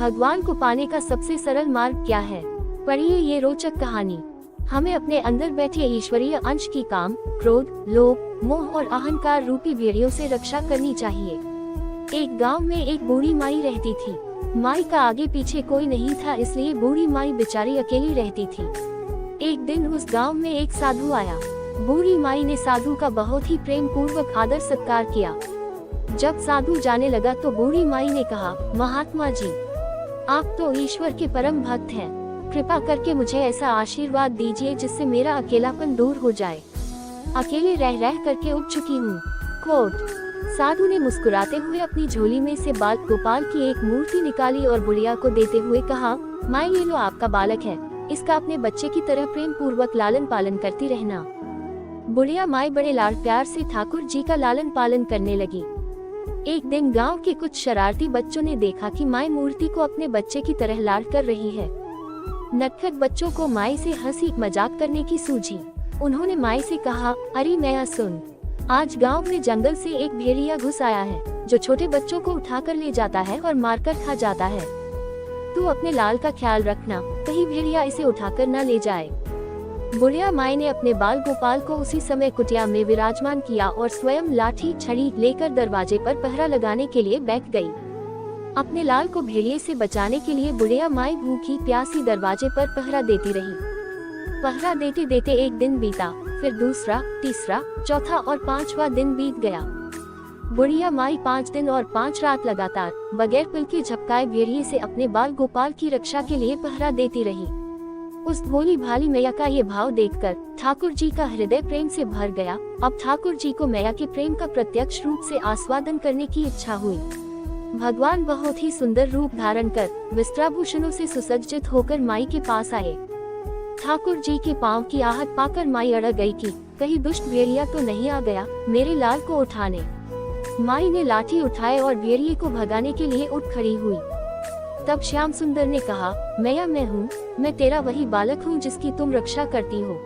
भगवान को पाने का सबसे सरल मार्ग क्या है? पढ़िए ये रोचक कहानी। हमें अपने अंदर बैठे ईश्वरीय अंश की काम, क्रोध, लोभ, मोह और अहंकार रूपी भेड़ियों से रक्षा करनी चाहिए। एक गांव में एक बूढ़ी माई रहती थी। माई का आगे पीछे कोई नहीं था, इसलिए बूढ़ी माई बेचारी अकेली रहती थी। एक दिन उस गांव में एक साधु आया। बूढ़ी माई ने साधु का बहुत ही प्रेम पूर्वक आदर सत्कार किया। जब साधु जाने लगा तो बूढ़ी माई ने कहा, महात्मा जी, आप तो ईश्वर के परम भक्त हैं। कृपा करके मुझे ऐसा आशीर्वाद दीजिए जिससे मेरा अकेलापन दूर हो जाए। अकेले रह रह करके उब चुकी हूँ। कोट। साधु ने मुस्कुराते हुए अपनी झोली में से बाल गोपाल की एक मूर्ति निकाली और बुढ़िया को देते हुए कहा, माई ये लो आपका बालक है, इसका अपने बच्चे की तरह प्रेम पूर्वक लालन पालन करती रहना। बुढ़िया माई बड़े लाड प्यार से ठाकुर जी का लालन पालन करने लगी। एक दिन गांव के कुछ शरारती बच्चों ने देखा कि माई मूर्ति को अपने बच्चे की तरह लाड कर रही है। नटखट बच्चों को माई से हंसी मजाक करने की सूझी। उन्होंने माई से कहा, अरे मैया सुन, आज गांव में जंगल से एक भेड़िया घुस आया है जो छोटे बच्चों को उठाकर ले जाता है और मारकर खा जाता है। तू अपने लाल का ख्याल रखना, कहीं भेड़िया इसे उठाकर न ले जाए। बुढ़िया माई ने अपने बाल गोपाल को उसी समय कुटिया में विराजमान किया और स्वयं लाठी छड़ी लेकर दरवाजे पर पहरा लगाने के लिए बैठ गई। अपने लाल को भेड़िए से बचाने के लिए बुढ़िया माई भूखी प्यासी दरवाजे पर पहरा देती रही। पहरा देते देते एक दिन बीता, फिर दूसरा, तीसरा, चौथा और पांचवा दिन बीत गया। बुढ़िया माई 5 दिन और 5 रात लगातार बगैर पल के झपकाए भेड़िए से अपने बाल गोपाल की रक्षा के लिए पहरा देती रही। उस भोली भाली मैया का ये भाव देखकर ठाकुर जी का हृदय प्रेम से भर गया। अब ठाकुर जी को मैया के प्रेम का प्रत्यक्ष रूप से आस्वादन करने की इच्छा हुई। भगवान बहुत ही सुंदर रूप धारण कर वस्त्राभूषणों से सुसज्जित होकर माई के पास आए। ठाकुर जी के पांव की आहट पाकर माई अड़ग गई कि कहीं दुष्ट भेड़िया तो नहीं आ गया मेरे लाल को उठाने। माई ने लाठी उठाए और भेड़िए को भगाने के लिए उठ खड़ी हुई। तब श्याम सुंदर ने कहा, मैया मैं हूँ, मैं तेरा वही बालक हूँ जिसकी तुम रक्षा करती हो।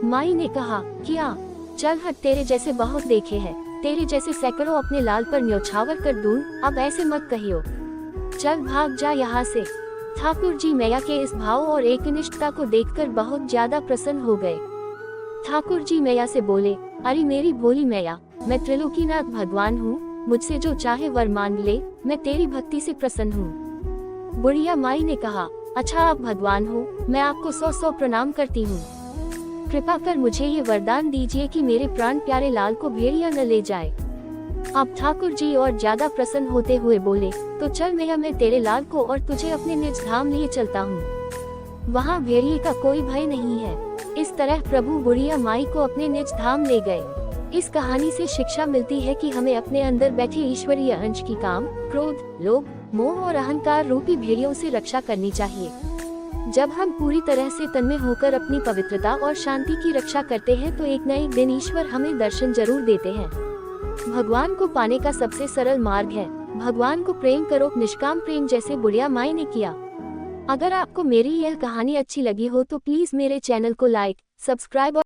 माई ने कहा, क्या? चल हट, तेरे जैसे बहुत देखे हैं, तेरे जैसे सैकड़ों अपने लाल पर न्योछावर कर दूं, अब ऐसे मत कहियो, चल भाग जा यहाँ से। ठाकुर जी मैया के इस भाव और एकनिष्ठता को देखकर बहुत ज्यादा प्रसन्न हो गए। ठाकुर जी मैया से बोले, अरे मेरी भोली मैया, मैं त्रिलोकीनाथ भगवान हूँ, मुझसे जो चाहे वर मांग ले, मैं तेरी भक्ति से प्रसन्न हूँ। बुढ़िया माई ने कहा, अच्छा आप भगवान हो, मैं आपको 100 प्रणाम करती हूँ। कृपा कर मुझे ये वरदान दीजिए कि मेरे प्राण प्यारे लाल को भेड़िया न ले जाए। अब ठाकुर जी और ज्यादा प्रसन्न होते हुए बोले, तो चल मैया, मैं तेरे लाल को और तुझे अपने निज धाम लिए चलता हूँ। वहाँ भेड़िए का कोई भय नहीं है। इस तरह प्रभु बुढ़िया माई को अपने निज धाम ले गए। इस कहानी से शिक्षा मिलती है कि हमें अपने अंदर बैठे ईश्वरीय अंश की काम, क्रोध, लोभ, मोह और अहंकार रूपी भेड़ियों से रक्षा करनी चाहिए। जब हम पूरी तरह से तन्मय होकर अपनी पवित्रता और शांति की रक्षा करते हैं तो एक न एक दिन ईश्वर हमें दर्शन जरूर देते हैं। भगवान को पाने का सबसे सरल मार्ग है, भगवान को प्रेम करो निष्काम प्रेम, जैसे बुढ़िया माई ने किया। अगर आपको मेरी यह कहानी अच्छी लगी हो तो प्लीज मेरे चैनल को लाइक, सब्सक्राइब